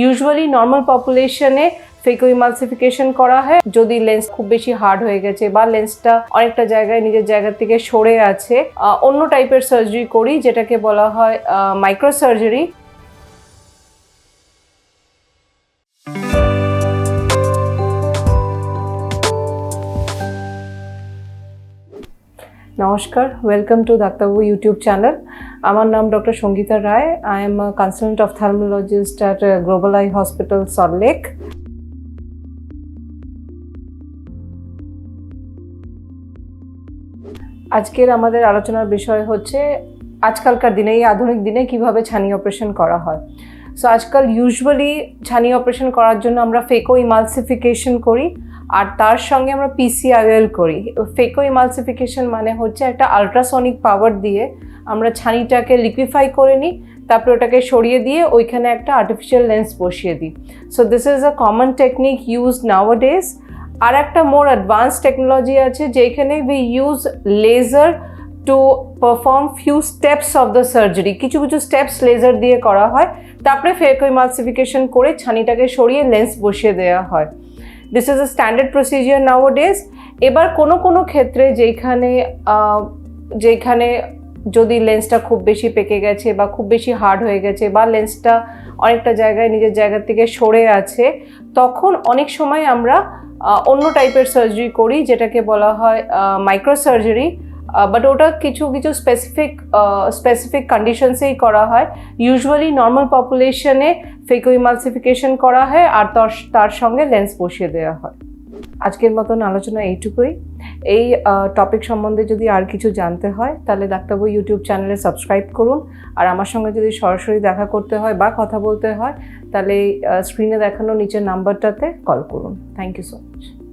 Usually normal পপুলেশনে phaco emulsification করা হয় যদি লেন্স খুব বেশি হার্ড হয়ে গেছে বা লেন্সটা অনেকটা জায়গায় নিজের জায়গা থেকে সরে আছে। অন্য টাইপের সার্জারি করি যেটাকে বলা হয় মাইক্রো সার্জারি। নমস্কার, ওয়েলকাম টু ডাক্তারবাবু ইউটিউব চ্যানেল। আমার নাম doctor Sangeeta Roy. I am a consultant ophthalmologist at Global Eye Hospital, Salt Lake. আজকের আমাদের আলোচনার বিষয় হচ্ছে আজকালকার দিনে, এই আধুনিক দিনে কিভাবে ছানি অপারেশন করা হয়। সো আজকাল ইউজুয়ালি ছানি অপারেশন করার জন্য আমরা ফেকো ইমালসিফিকেশন করি, আর তার সঙ্গে আমরা PCIOL করি। ফেকো ইমালসিফিকেশন মানে হচ্ছে একটা আলট্রাসনিক পাওয়ার দিয়ে আমরা ছানিটাকে লিকুইফাই করে নিই, তারপরে ওটাকে সরিয়ে দিয়ে ওইখানে একটা আর্টিফিশিয়াল লেন্স বসিয়ে দিই। So this is a common technique used nowadays. আর একটা মোর অ্যাডভান্স টেকনোলজি আছে যেখানে we use laser to perform few steps of the surgery. কিছু কিছু স্টেপস লেজার দিয়ে করা হয়, তারপরে ফেকো ইমালসিফিকেশন করে ছানিটাকে সরিয়ে লেন্স বসিয়ে দেওয়া হয়। This is a standard procedure নাওয়াডেজ। এবার কোনো ক্ষেত্রে যেখানে যদি লেন্সটা খুব বেশি পেকে গেছে বা খুব বেশি হার্ড হয়ে গেছে বা লেন্সটা অনেকটা জায়গায় নিজের জায়গা থেকে সরে আছে, তখন অনেক সময় আমরা অন্য টাইপের সার্জারি করি যেটাকে বলা হয় মাইক্রো সার্জারি। বাট ওটা কিছু স্পেসিফিক কন্ডিশনসেই করা হয়। ইউজুয়ালি নর্মাল পপুলেশনে ফেকো ইমালসিফিকেশন করা হয় আর তার সঙ্গে লেন্স বসিয়ে দেওয়া হয়। আজকের মতন আলোচনা এইটুকুই। এই টপিক সম্বন্ধে যদি আর কিছু জানতে হয় তাহলে ডাক্তারবাবু ইউটিউব চ্যানেলে সাবস্ক্রাইব করুন। আর আমার সঙ্গে যদি সরাসরি দেখা করতে হয় বা কথা বলতে হয় তাহলে স্ক্রিনে দেখানো নিচের নাম্বারটাতে কল করুন। Thank you so much.